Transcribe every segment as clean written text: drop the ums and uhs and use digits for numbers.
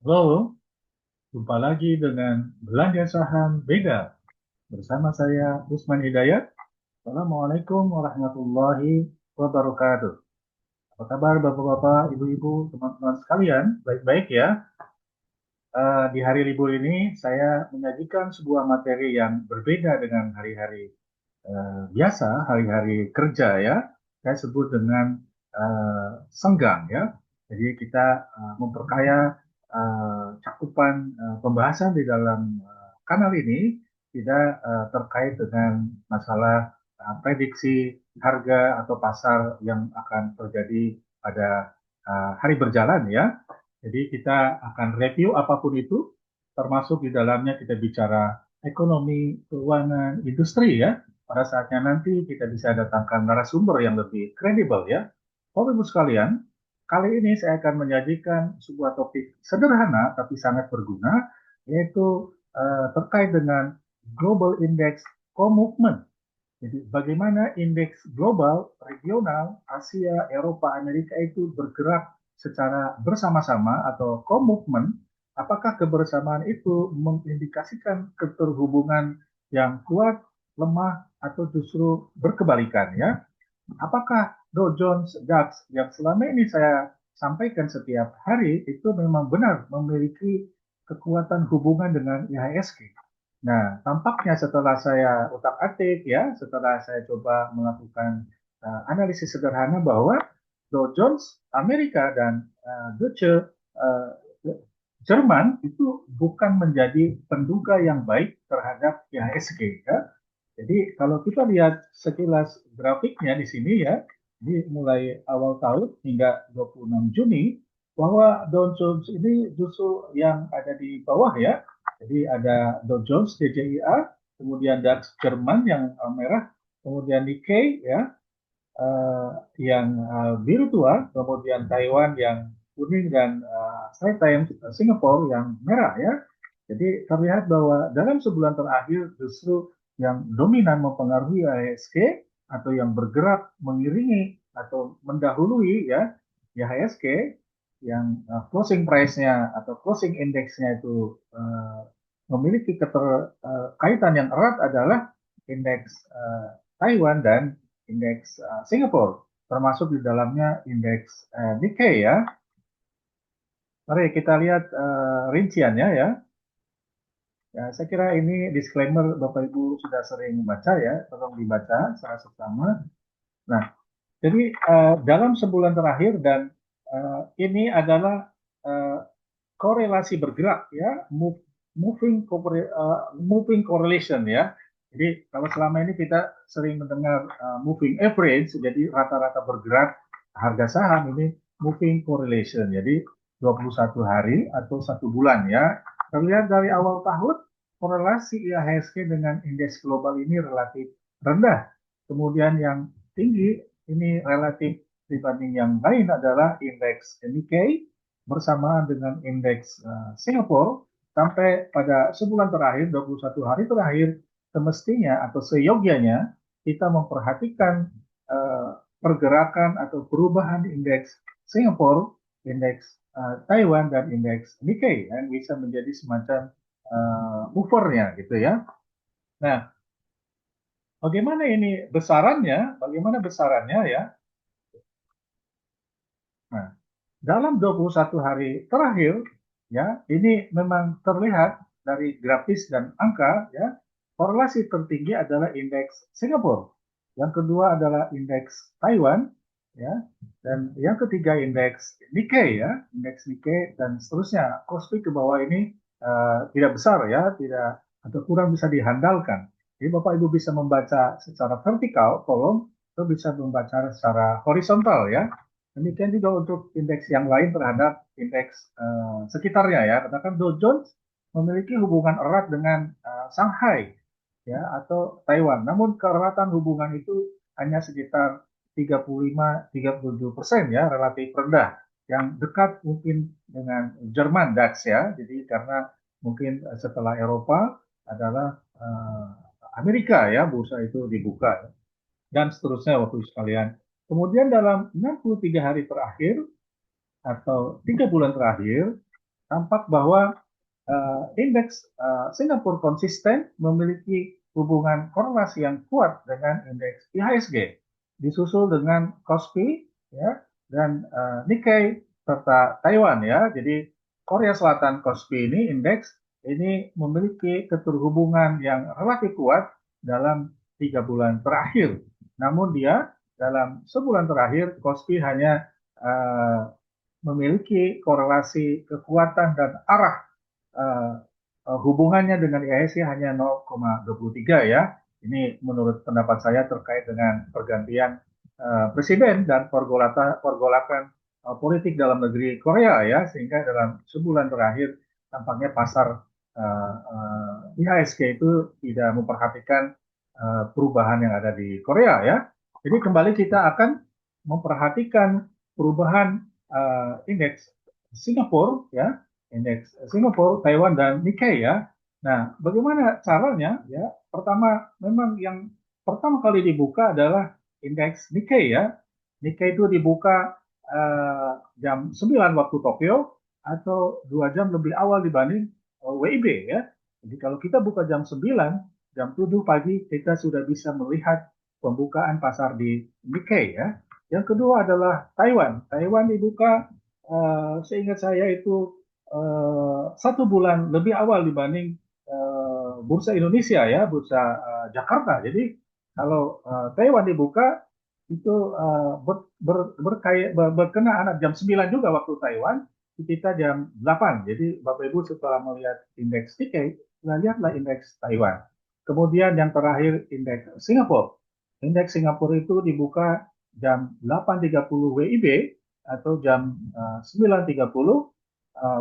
Halo, jumpa lagi dengan Belanja Saham Beda. Bersama saya Usman Hidayat. Assalamualaikum warahmatullahi wabarakatuh. Apa kabar Bapak-bapak, Ibu-ibu, teman-teman sekalian? Baik-baik ya. Di hari libur ini saya menyajikan sebuah materi yang berbeda dengan hari-hari biasa, hari-hari kerja ya. Saya sebut dengan senggang ya. Jadi kita memperkaya cakupan pembahasan di dalam kanal ini tidak terkait dengan masalah prediksi harga atau pasar yang akan terjadi pada hari berjalan ya. Jadi kita akan review apapun itu, termasuk di dalamnya kita bicara ekonomi, keuangan, industri ya. Pada saatnya nanti kita bisa datangkan narasumber yang lebih kredibel ya. Bapak Ibu sekalian, kali ini saya akan menyajikan sebuah topik sederhana tapi sangat berguna, yaitu terkait dengan Global Index Co-Movement. Jadi bagaimana indeks global, regional, Asia, Eropa, Amerika itu bergerak secara bersama-sama atau co-movement, apakah kebersamaan itu mengindikasikan keterhubungan yang kuat, lemah, atau justru berkebalikan ya? Apakah Dow Jones, DAX yang selama ini saya sampaikan setiap hari itu memang benar memiliki kekuatan hubungan dengan IHSG? Nah, tampaknya setelah saya utak-atik ya, setelah saya coba melakukan analisis sederhana bahwa Dow Jones Amerika dan Deutsche uh, Jerman itu bukan menjadi penduga yang baik terhadap IHSG ya. Jadi kalau kita lihat sekilas grafiknya di sini ya, di mulai awal tahun hingga 26 Juni, bahwa Dow Jones ini justru yang ada di bawah ya. Jadi ada Dow Jones DJIA, kemudian DAX Jerman yang merah, kemudian Nikkei ya, yang biru tua, kemudian Taiwan yang kuning dan Times Singapore yang merah ya. Jadi terlihat bahwa dalam sebulan terakhir justru yang dominan mempengaruhi IHSG atau yang bergerak mengiringi atau mendahului ya IHSG yang closing price-nya atau closing index-nya itu memiliki keterkaitan yang erat adalah indeks Taiwan dan indeks Singapura, termasuk di dalamnya indeks Nikkei ya. Mari kita lihat rinciannya ya. Ya, saya kira ini disclaimer Bapak Ibu sudah sering baca ya, tolong dibaca secara seksama. Nah, jadi dalam sebulan terakhir dan ini adalah uh, korelasi bergerak ya, moving correlation ya. Jadi kalau selama ini kita sering mendengar moving average, jadi rata-rata bergerak harga saham ini moving correlation. Jadi 21 hari atau 1 bulan ya. Terlihat dari awal tahun korelasi IHSG dengan indeks global ini relatif rendah. Kemudian yang tinggi ini relatif dibanding yang lain adalah indeks Nikkei bersamaan dengan indeks Singapura sampai pada sebulan terakhir, 21 hari terakhir, semestinya atau seyogyanya kita memperhatikan pergerakan atau perubahan indeks Singapura, indeks Taiwan, dan indeks Nikkei yang bisa menjadi semacam movernya gitu ya. Nah, bagaimana ini besarannya? Bagaimana besarannya ya? Nah, dalam 21 hari terakhir, ya, ini memang terlihat dari grafis dan angka, ya, korelasi tertinggi adalah indeks Singapura. Yang kedua adalah indeks Taiwan, ya, dan yang ketiga indeks Nikkei, ya, indeks Nikkei dan seterusnya. Kospi ke bawah ini tidak besar, ya, tidak atau kurang bisa dihandalkan. Jadi Bapak Ibu bisa membaca secara vertikal kolom, atau bisa membaca secara horizontal, ya. Demikian juga untuk indeks yang lain terhadap indeks sekitarnya ya. Katakan Dow Jones memiliki hubungan erat dengan Shanghai ya atau Taiwan. Namun keratan hubungan itu hanya sekitar 35-37% ya, relatif rendah. Yang dekat mungkin dengan Jerman DAX ya. Jadi karena mungkin setelah Eropa adalah Amerika ya, bursa itu dibuka dan seterusnya waktu sekalian. Kemudian dalam 63 hari terakhir atau 3 bulan terakhir, tampak bahwa indeks Singapura konsisten memiliki hubungan korelasi yang kuat dengan indeks IHSG, disusul dengan Kospi ya dan Nikkei serta Taiwan ya. Jadi Korea Selatan Kospi ini indeks ini memiliki keterhubungan yang relatif kuat dalam 3 bulan terakhir. Namun dia dalam sebulan terakhir Kospi hanya memiliki korelasi kekuatan dan arah uh, hubungannya dengan IHSG hanya 0,23 ya. Ini menurut pendapat saya terkait dengan pergantian presiden dan pergolakan politik dalam negeri Korea ya, sehingga dalam sebulan terakhir tampaknya pasar IHSG itu tidak memperhatikan perubahan yang ada di Korea ya. Jadi kembali kita akan memperhatikan perubahan indeks Singapura ya, indeks Singapura, Taiwan dan Nikkei ya. Nah, bagaimana caranya ya? Pertama, memang yang pertama kali dibuka adalah indeks Nikkei ya. Nikkei itu dibuka jam 9 waktu Tokyo atau 2 jam lebih awal dibanding WIB ya. Jadi kalau kita buka jam 9, jam 7 pagi kita sudah bisa melihat pembukaan pasar di Nikkei ya. Yang kedua adalah Taiwan. Taiwan dibuka seingat saya itu 1 bulan lebih awal dibanding bursa Indonesia ya, bursa Jakarta. Jadi kalau Taiwan dibuka itu berkena anak jam 9 juga waktu Taiwan, kita jam 8. Jadi Bapak Ibu setelah melihat indeks Nikkei, lihatlah indeks Taiwan. Kemudian yang terakhir indeks Singapura. Indeks Singapura itu dibuka jam 8.30 WIB atau jam 9.30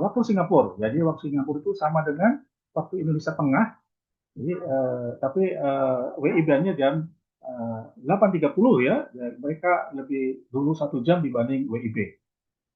waktu Singapura. Jadi waktu Singapura itu sama dengan waktu Indonesia Tengah. Jadi, tapi WIB-nya jam 8.30 ya. Mereka lebih dulu 1 jam dibanding WIB.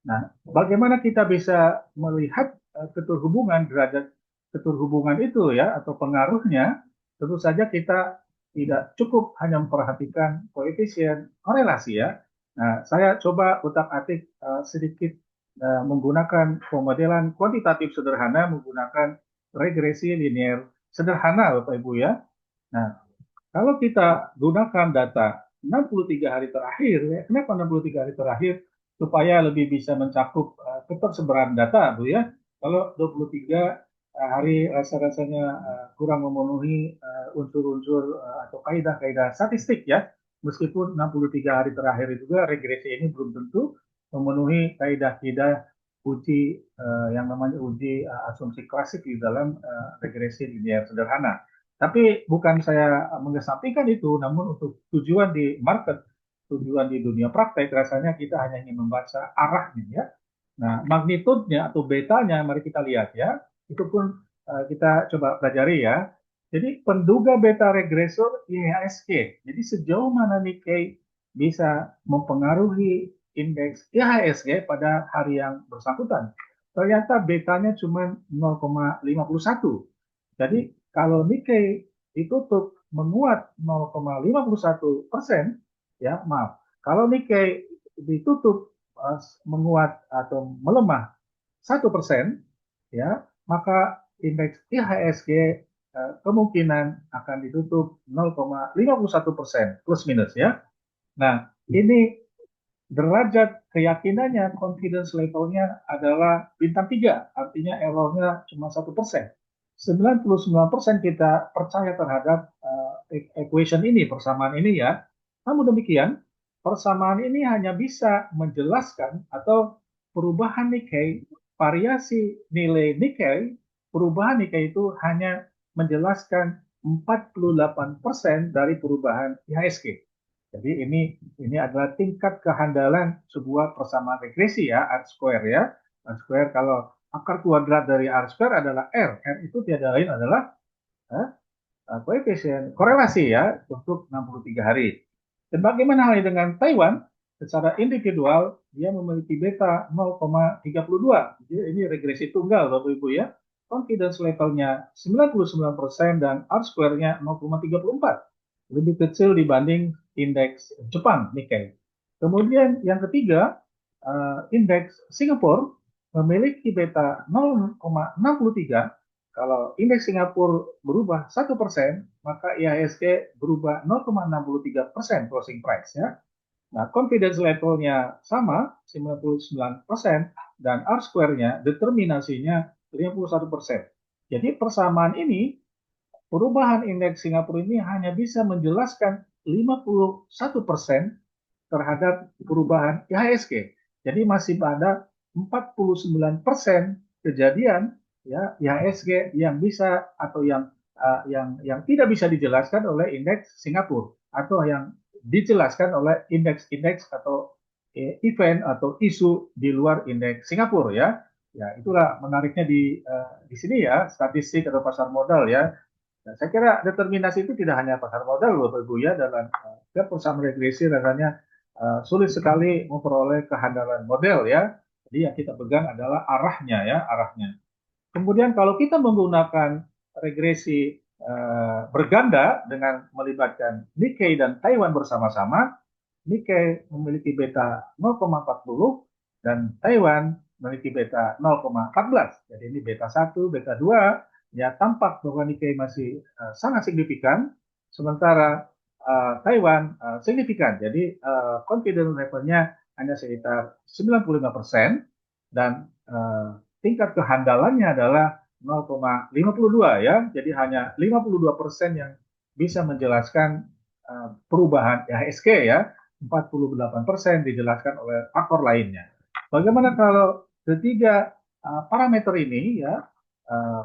Nah, bagaimana kita bisa melihat keterhubungan derajat keterhubungan itu ya atau pengaruhnya? Tentu saja kita tidak cukup hanya memperhatikan koefisien korelasi ya. Nah, saya coba utak-atik sedikit menggunakan pemodelan kuantitatif sederhana menggunakan regresi linear sederhana Bapak Ibu ya. Nah, kalau kita gunakan data 63 hari terakhir, ya, kenapa 63 hari terakhir? Supaya lebih bisa mencakup ketersebaran data, Bu ya. Kalau 23 hari rasa-rasanya kurang memenuhi unsur-unsur atau kaidah-kaidah statistik ya. Meskipun 63 hari terakhir juga regresi ini belum tentu memenuhi kaidah-kaidah uji yang namanya uji asumsi klasik di dalam regresi linear sederhana. Tapi bukan saya mengesampingkan itu, namun untuk tujuan di market, tujuan di dunia praktek, rasanya kita hanya ingin membaca arahnya ya. Nah, magnitudenya atau betanya, mari kita lihat ya. Itu pun kita coba pelajari ya. Jadi penduga beta regresor IHSG. Jadi sejauh mana Nikkei bisa mempengaruhi indeks IHSG pada hari yang bersangkutan. Ternyata betanya cuma 0,51. Jadi kalau Nikkei ditutup menguat 0,51%, ya maaf, kalau Nikkei ditutup menguat atau melemah 1%, ya maka indeks IHSG kemungkinan akan ditutup 0,51% plus minus ya. Nah ini derajat keyakinannya, confidence levelnya adalah bintang 3, artinya errornya cuma 1%. 99% kita percaya terhadap equation ini, persamaan ini ya. Namun demikian, persamaan ini hanya bisa menjelaskan atau perubahan Nikkei, variasi nilai Nikkei, perubahan Nikkei itu hanya menjelaskan 48% dari perubahan IHSG. Jadi ini adalah tingkat kehandalan sebuah persamaan regresi ya, R square ya. R square kalau akar kuadrat dari R square adalah R. R itu tiada lain adalah koefisien korelasi ya untuk 63 hari. Dan bagaimana halnya dengan Taiwan? Secara individual dia memiliki beta 0,32. Jadi ini regresi tunggal Bapak Ibu ya. Confidence levelnya 99% dan R square-nya 0,34. Lebih kecil dibanding indeks Jepang Nikkei. Kemudian yang ketiga indeks Singapura memiliki beta 0,63, kalau indeks Singapura berubah 1%, maka IHSG berubah 0,63% closing price ya. Nah, confidence levelnya sama 99% dan R square-nya determinasinya 51%. Jadi persamaan ini, perubahan indeks Singapura ini hanya bisa menjelaskan 51% terhadap perubahan IHSG. Jadi masih ada 49% kejadian ya IHSG yang bisa atau yang tidak bisa dijelaskan oleh indeks Singapura atau yang dijelaskan oleh indeks-indeks atau event atau isu di luar indeks Singapura ya. Ya, itulah menariknya di sini ya, statistik atau pasar modal ya. Nah, saya kira determinasi itu tidak hanya pasar modal, Bapak Ibu ya, dalam perusahaan regresi rasanya sulit sekali memperoleh kehandalan model ya. Jadi yang kita pegang adalah arahnya ya, arahnya. Kemudian kalau kita menggunakan regresi berganda dengan melibatkan Nikkei dan Taiwan bersama-sama, Nikkei memiliki beta 0,40 dan Taiwan memiliki beta 0,14. Jadi ini beta 1, beta 2, ya tampak bahwa Nikkei masih sangat signifikan, sementara Taiwan signifikan. Jadi confidence levelnya hanya sekitar 95% dan tingkat kehandalannya adalah 0,52 ya. Jadi hanya 52% yang bisa menjelaskan perubahan IHSG ya. 48% dijelaskan oleh faktor lainnya. Bagaimana kalau ketiga parameter ini ya,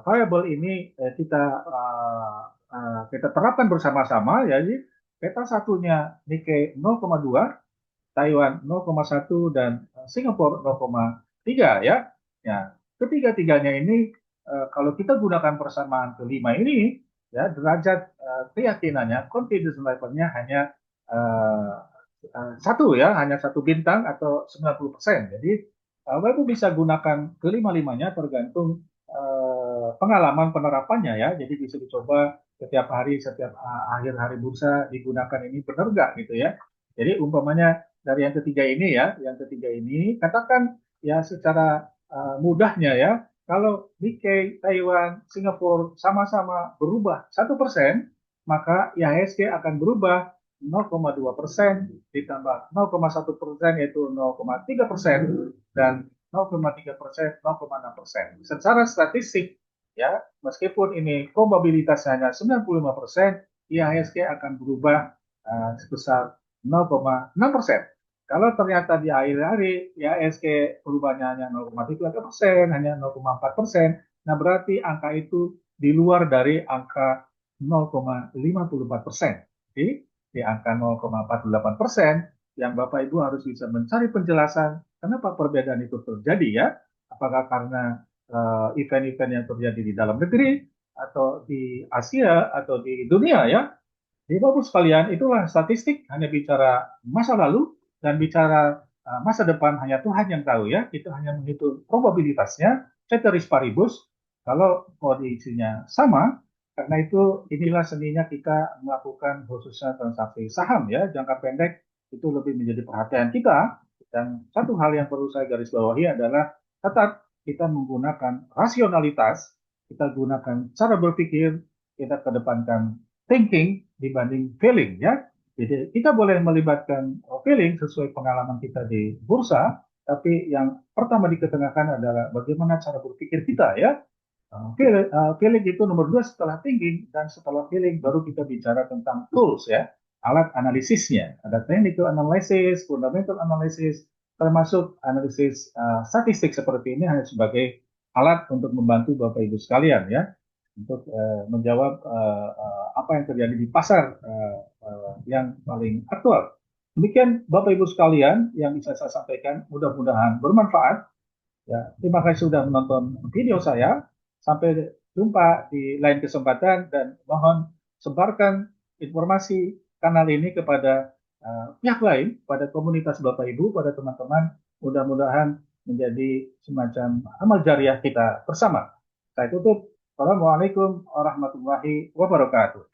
variable ini kita terapkan bersama-sama ya. Jadi beta satunya Nikkei 0,2, Taiwan 0,1 dan Singapura 0,3 ya. Ya, ketiga-tiganya ini kalau kita gunakan persamaan kelima ini ya, derajat keyakinannya, confidence levelnya hanya satu ya, hanya satu bintang atau 90%. Jadi Bapak bisa gunakan kelima-limanya tergantung pengalaman penerapannya ya. Jadi bisa dicoba setiap hari, setiap akhir hari bursa digunakan ini benar nggak gitu ya. Jadi umpamanya dari yang ketiga ini ya, yang ketiga ini katakan ya secara mudahnya ya, kalau Nikkei, Taiwan, Singapura sama-sama berubah 1%, maka IHSG akan berubah 0,2% ditambah 0,1% yaitu 0,3% dan 0,3%, 0,6%. Secara statistik ya, meskipun ini probabilitasnya hanya 95%, IHSG akan berubah sebesar 0,6%. Kalau ternyata di akhir hari IHSG berubahnya hanya 0,3%, hanya 0,4%, nah berarti angka itu di luar dari angka 0,54%. Di angka 0,48% yang Bapak Ibu harus bisa mencari penjelasan kenapa perbedaan itu terjadi ya. Apakah karena event-event yang terjadi di dalam negeri atau di Asia atau di dunia ya. Jadi Bapak sekalian, itulah statistik hanya bicara masa lalu dan bicara masa depan hanya Tuhan yang tahu ya. Kita hanya menghitung probabilitasnya, ceteris paribus. Kalau kondisinya sama, karena itu inilah seninya kita melakukan khususnya transaksi saham ya, jangka pendek itu lebih menjadi perhatian kita. Dan satu hal yang perlu saya garis bawahi adalah tetap kita menggunakan rasionalitas, kita gunakan cara berpikir, kita kedepankan thinking dibanding feeling ya. Jadi kita boleh melibatkan feeling sesuai pengalaman kita di bursa, tapi yang pertama diketengahkan adalah bagaimana cara berpikir kita ya. Feeling itu nomor dua setelah thinking, dan setelah feeling baru kita bicara tentang tools ya, alat analisisnya. Ada technical analysis, fundamental analysis, termasuk analisis statistik seperti ini hanya sebagai alat untuk membantu Bapak Ibu sekalian ya, untuk menjawab apa yang terjadi di pasar yang paling aktual. Demikian Bapak Ibu sekalian yang bisa saya sampaikan, mudah-mudahan bermanfaat. Ya, terima kasih sudah menonton video saya. Sampai jumpa di lain kesempatan dan mohon sebarkan informasi kanal ini kepada pihak lain, pada komunitas Bapak Ibu, pada teman-teman. Mudah-mudahan menjadi semacam amal jariah kita bersama. Saya tutup. Assalamualaikum warahmatullahi wabarakatuh.